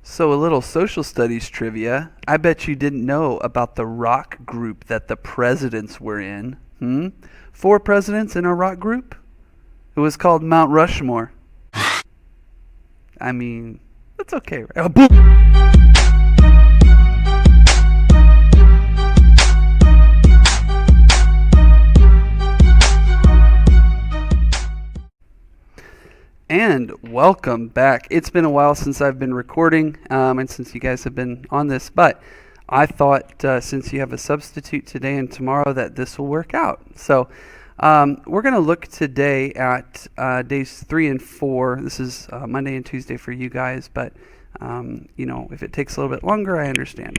So, a little social studies trivia. I bet you didn't know about the rock group that the presidents were in. Hmm? 4 presidents in a rock group? It was called Mount Rushmore. I mean, that's okay, right? Oh, boom! And welcome back. It's been a while since I've been recording and since you guys have been on this, but I thought since you have a substitute today and tomorrow that this will work out. So we're going to look today at days 3 and 4. This is Monday and Tuesday for you guys, but if it takes a little bit longer, I understand.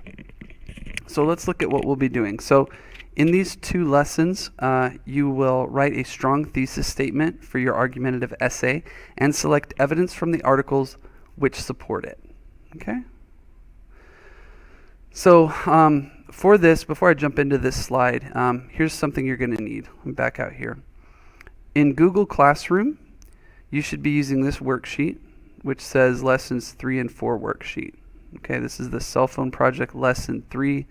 So let's look at what we'll be doing. So in these 2 lessons, you will write a strong thesis statement for your argumentative essay and select evidence from the articles which support it. Okay? So for this, before I jump into this slide, here's something you're going to need. Let me back out here. In Google Classroom, you should be using this worksheet, which says Lessons 3 and 4 worksheet. Okay, this is the Cell Phone Project Lesson 3.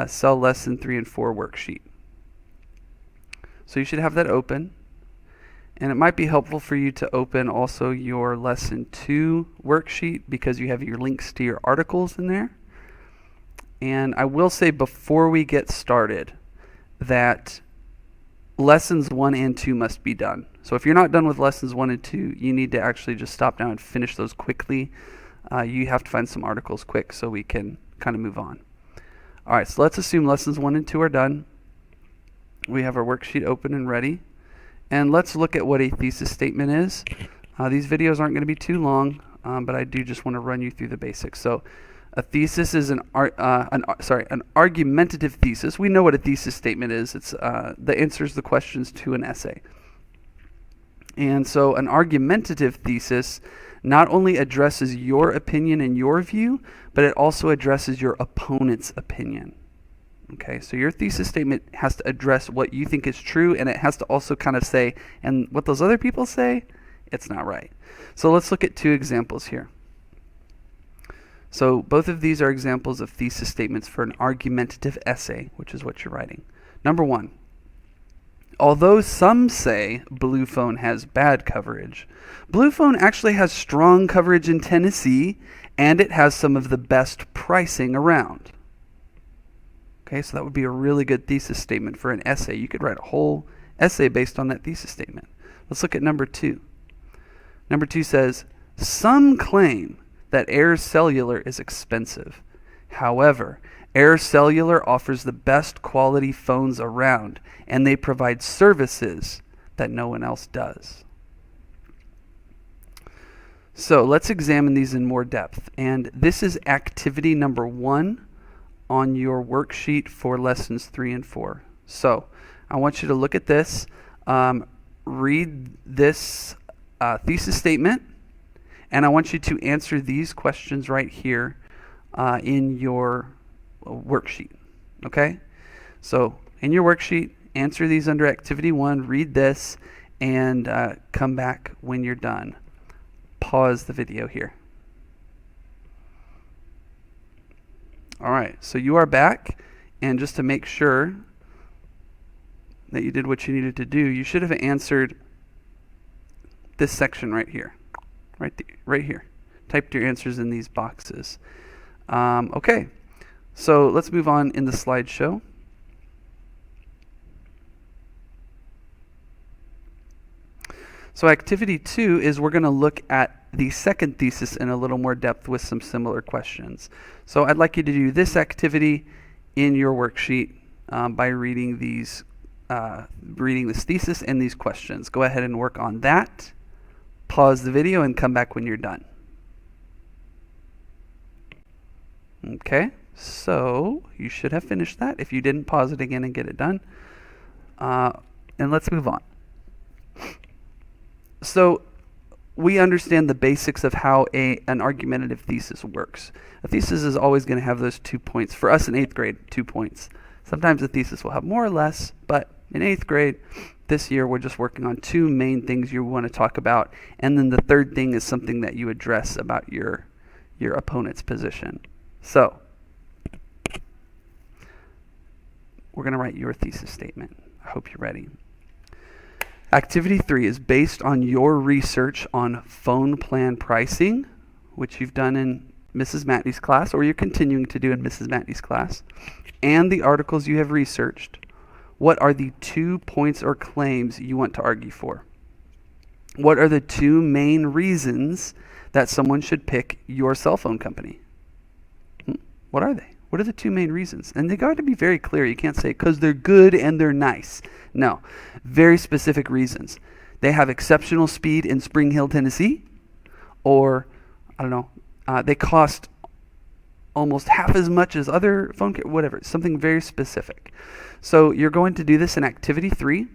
Cell Lesson 3 and 4 worksheet. So you should have that open. And it might be helpful for you to open also your Lesson 2 worksheet because you have your links to your articles in there. And I will say before we get started that Lessons 1 and 2 must be done. So if you're not done with Lessons 1 and 2, you need to actually just stop now and finish those quickly. You have to find some articles quick so we can kind of move on. All right, so let's assume Lessons 1 and 2 are done. We have our worksheet open and ready. And let's look at what a thesis statement is. These videos aren't going to be too long, but I do just want to run you through the basics. So a thesis is an argumentative thesis. We know what a thesis statement is. It's the answers the questions to an essay. And so an argumentative thesis not only addresses your opinion and your view, but it also addresses your opponent's opinion. Okay, so your thesis statement has to address what you think is true, and it has to also kind of say, and what those other people say, it's not right. So let's look at 2 examples here. So both of these are examples of thesis statements for an argumentative essay, which is what you're writing. Number 1. Although some say Blue Phone has bad coverage, Blue Phone actually has strong coverage in Tennessee, and it has some of the best pricing around. Okay, so that would be a really good thesis statement for an essay. You could write a whole essay based on that thesis statement. Let's look at number 2. Number 2 says, some claim that Air Cellular is expensive. However, Air Cellular offers the best quality phones around, and they provide services that no one else does. So let's examine these in more depth. And this is activity number 1 on your worksheet for lessons 3 and 4. So I want you to look at this, read this thesis statement, and I want you to answer these questions right here in your worksheet. Okay? So in your worksheet, answer these under activity 1, read this, and come back when you're done. Pause the video here. All right, so you are back, and just to make sure that you did what you needed to do, you should have answered this section right here, right here. Typed your answers in these boxes. Okay, so let's move on in the slideshow. So activity 2 is we're going to look at the second thesis in a little more depth with some similar questions. So I'd like you to do this activity in your worksheet by reading this thesis and these questions. Go ahead and work on that. Pause the video and come back when you're done. Okay, so you should have finished that. If you didn't, pause it again and get it done. And let's move on. So we understand the basics of how an argumentative thesis works. A thesis is always going to have those 2 points. For us in 8th grade, 2 points. Sometimes a thesis will have more or less, but in 8th grade, this year we're just working on 2 main things you want to talk about, and then the third thing is something that you address about your your opponent's position. So, we're going to write your thesis statement. I hope you're ready. Activity 3 is based on your research on phone plan pricing, which you've done in Mrs. Matney's class, or you're continuing to do in Mrs. Matney's class, and the articles you have researched. What are the 2 points or claims you want to argue for? What are the 2 main reasons that someone should pick your cell phone company? What are they? What are the 2 main reasons? And they got to be very clear. You can't say because they're good and they're nice. No, very specific reasons. They have exceptional speed in Spring Hill, Tennessee, or I don't know, they cost almost half as much as other phone, whatever, something very specific. So you're going to do this in activity 3.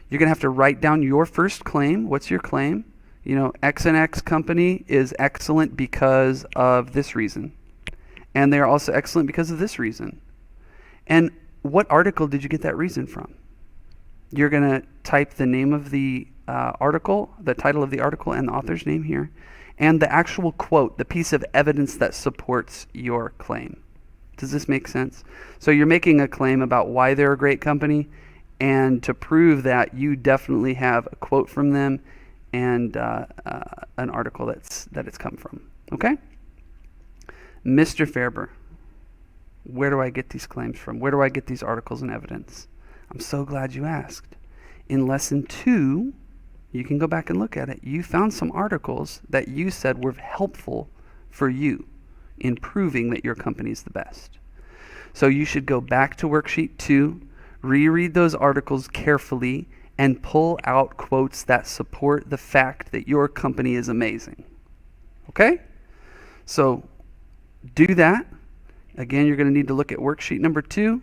You're going to have to write down your first claim. What's your claim? You know, X and X company is excellent because of this reason. And they're also excellent because of this reason. And what article did you get that reason from? You're going to type the name of the article, the title of the article, and the author's name here, and the actual quote, the piece of evidence that supports your claim. Does this make sense? So you're making a claim about why they're a great company, and to prove that, you definitely have a quote from them and an article that it's come from. Okay? Mr. Fairber, where do I get these claims from? Where do I get these articles and evidence? I'm so glad you asked. In lesson 2, you can go back and look at it. You found some articles that you said were helpful for you in proving that your company is the best. So you should go back to worksheet 2, reread those articles carefully, and pull out quotes that support the fact that your company is amazing. Okay? So do that. Again, you're going to need to look at worksheet number 2,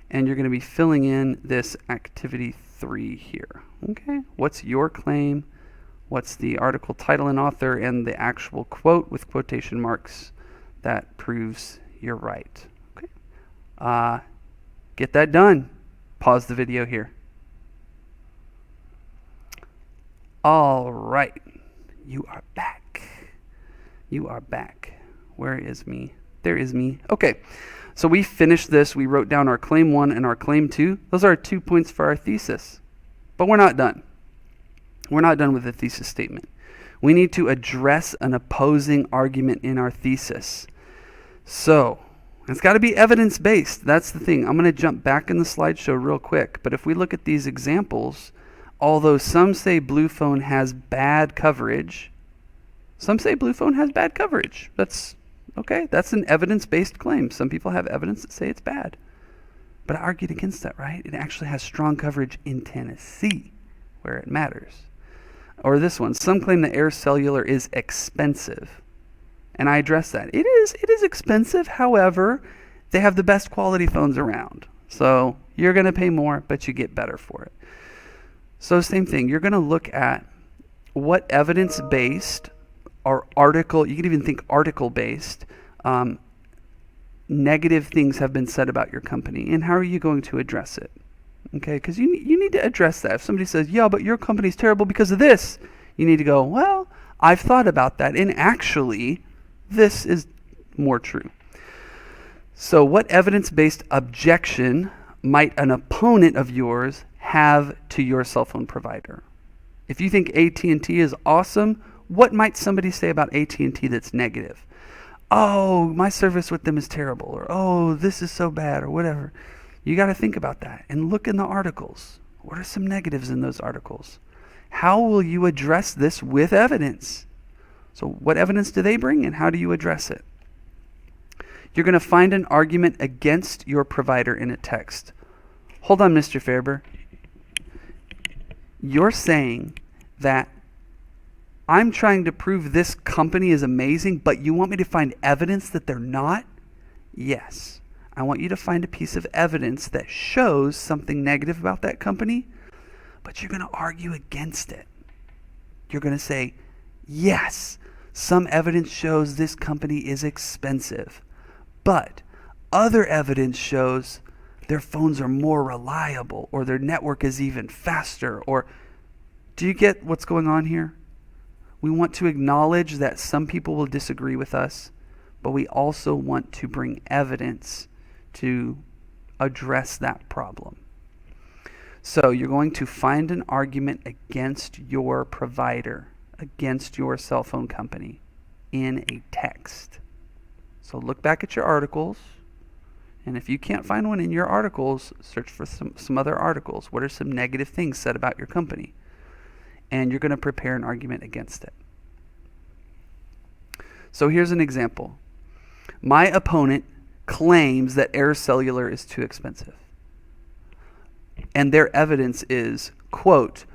and you're going to be filling in this activity 3 here. Okay? What's your claim? What's the article title and author, and the actual quote with quotation marks that proves you're right. Okay? Get that done. Pause the video here. All right. You are back. You are back. Where is me? There is me. Okay. So we finished this. We wrote down our claim 1 and our claim 2. Those are our 2 points for our thesis. But we're not done. We're not done with the thesis statement. We need to address an opposing argument in our thesis. So it's got to be evidence-based. That's the thing. I'm going to jump back in the slideshow real quick. But if we look at these examples, although some say Blue Phone has bad coverage, some say Blue Phone has bad coverage. That's okay. That's an evidence-based claim. Some people have evidence that say it's bad. But I argued against that, right? It actually has strong coverage in Tennessee, where it matters. Or this one. Some claim that Air Cellular is expensive. And I address that. It is expensive. However, they have the best quality phones around. So you're going to pay more, but you get better for it. So same thing. You're going to look at what evidence-based or article, you can even think article-based, negative things have been said about your company, and how are you going to address it? Okay, because you need to address that. If somebody says, yeah, but your company's terrible because of this, you need to go, well, I've thought about that, and actually, this is more true. So what evidence-based objection might an opponent of yours have to your cell phone provider? If you think AT&T is awesome, what might somebody say about AT&T that's negative? Oh, my service with them is terrible, or oh, this is so bad, or whatever. You got to think about that and look in the articles. What are some negatives in those articles? How will you address this with evidence? So what evidence do they bring, and how do you address it? You're going to find an argument against your provider in a text. Hold on, Mr. Fairber. You're saying that I'm trying to prove this company is amazing, but you want me to find evidence that they're not? Yes. I want you to find a piece of evidence that shows something negative about that company, but you're going to argue against it. You're going to say, yes, some evidence shows this company is expensive, but other evidence shows their phones are more reliable, or their network is even faster. Or do you get what's going on here? We want to acknowledge that some people will disagree with us, but we also want to bring evidence to address that problem. So you're going to find an argument against your provider, against your cell phone company in a text. So look back at your articles, and if you can't find one in your articles, search for some other articles. What are some negative things said about your company? And you're going to prepare an argument against it. So here's an example. My opponent claims that Air Cellular is too expensive. And their evidence is, quote,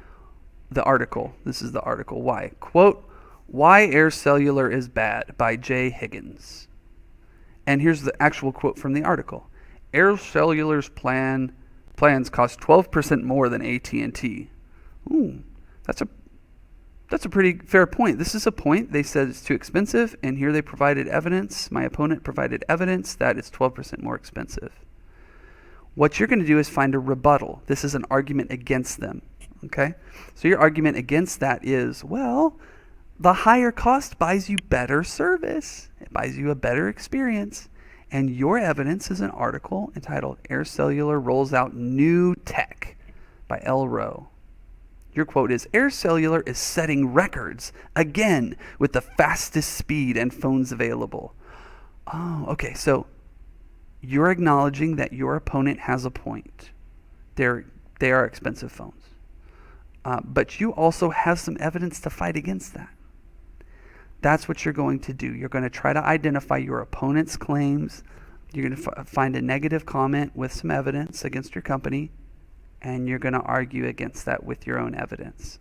the article. This is the article. Why? Quote, "Why Air Cellular is Bad" by Jay Higgins. And here's the actual quote from the article. Air Cellular's plans cost 12% more than AT&T. Ooh, that's a pretty fair point. This is a point. They said it's too expensive, and here they provided evidence. My opponent provided evidence that it's 12% more expensive. What you're going to do is find a rebuttal. This is an argument against them. Okay? So your argument against that is, well, the higher cost buys you better service. It buys you a better experience. And your evidence is an article entitled Air Cellular Rolls Out New Tech by L. Rowe. Your quote is, Air Cellular is setting records again with the fastest speed and phones available. Oh, okay. So you're acknowledging that your opponent has a point. They are expensive phones. But you also have some evidence to fight against that. That's what you're going to do. You're going to try to identify your opponent's claims. You're going to find a negative comment with some evidence against your company, and you're going to argue against that with your own evidence.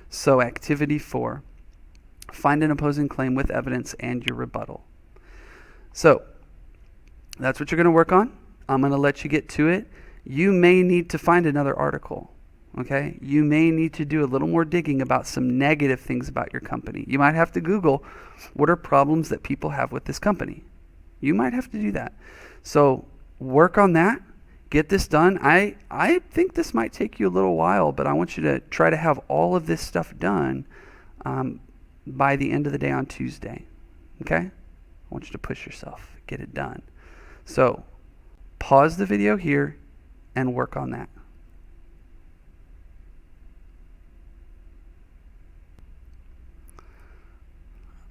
So activity 4, find an opposing claim with evidence and your rebuttal. So that's what you're going to work on. I'm going to let you get to it. You may need to find another article. Okay, you may need to do a little more digging about some negative things about your company. You might have to Google what are problems that people have with this company. You might have to do that. So work on that. Get this done. I think this might take you a little while, but I want you to try to have all of this stuff done by the end of the day on Tuesday. Okay? I want you to push yourself. Get it done. So pause the video here and work on that.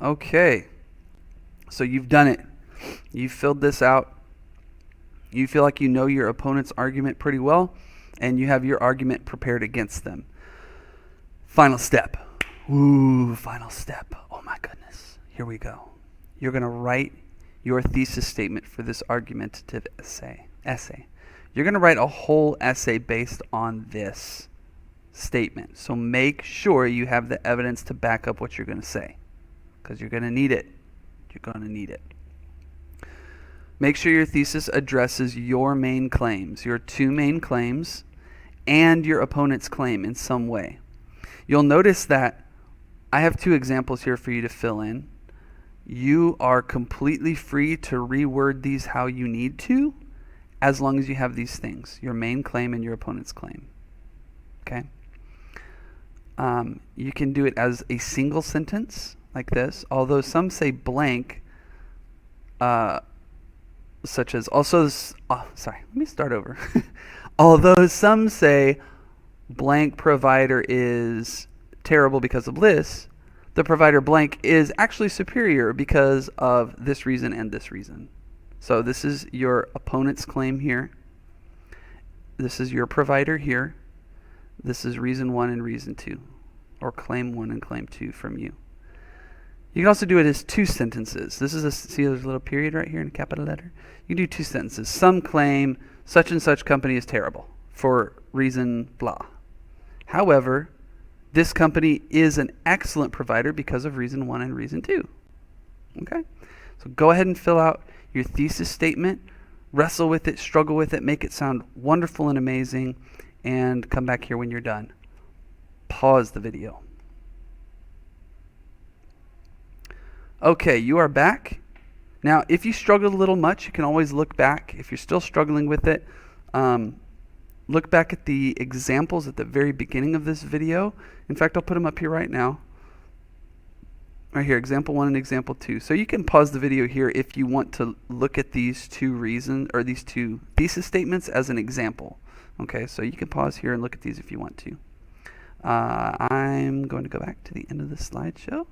Okay, so you've done it. You've filled this out. You feel like you know your opponent's argument pretty well, and you have your argument prepared against them. Final step. Ooh, final step. Oh my goodness. Here we go. You're going to write your thesis statement for this argumentative essay. You're going to write a whole essay based on this statement. So make sure you have the evidence to back up what you're going to say, because you're going to need it. You're going to need it. Make sure your thesis addresses your main claims, your 2 main claims, and your opponent's claim in some way. You'll notice that I have 2 examples here for you to fill in. You are completely free to reword these how you need to, as long as you have these things, your main claim and your opponent's claim. Okay? You can do it as a single sentence, like this, although some say blank, such as let me start over. Although some say blank provider is terrible because of this, the provider blank is actually superior because of this reason and this reason. So this is your opponent's claim here. This is your provider here. This is reason 1 and reason 2, or claim 1 and claim 2 from you. You can also do it as 2 sentences. This is see there's a little period right here in a capital letter. You can do 2 sentences. Some claim such and such company is terrible for reason blah. However, this company is an excellent provider because of reason 1 and reason 2. Okay? So go ahead and fill out your thesis statement. Wrestle with it, struggle with it, make it sound wonderful and amazing, and come back here when you're done. Pause the video. Okay, you are back. Now, if you struggled a little much, you can always look back. If you're still struggling with it, look back at the examples at the very beginning of this video. In fact, I'll put them up here right now. right here, example 1 and example 2. So you can pause the video here if you want to look at these two reasons or these two thesis statements as an example. Okay, so you can pause here and look at these if you want to. I'm going to go back to the end of the slideshow.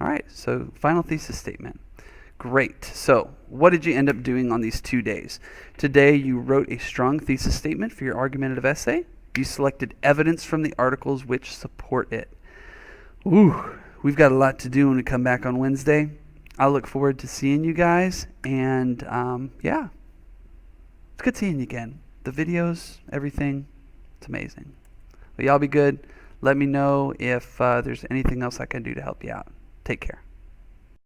All right, so final thesis statement. Great. So what did you end up doing on these 2 days? Today you wrote a strong thesis statement for your argumentative essay. You selected evidence from the articles which support it. Ooh, we've got a lot to do when we come back on Wednesday. I look forward to seeing you guys, and yeah, it's good seeing you again. The videos, everything, it's amazing. But y'all be good. Let me know if there's anything else I can do to help you out. Take care.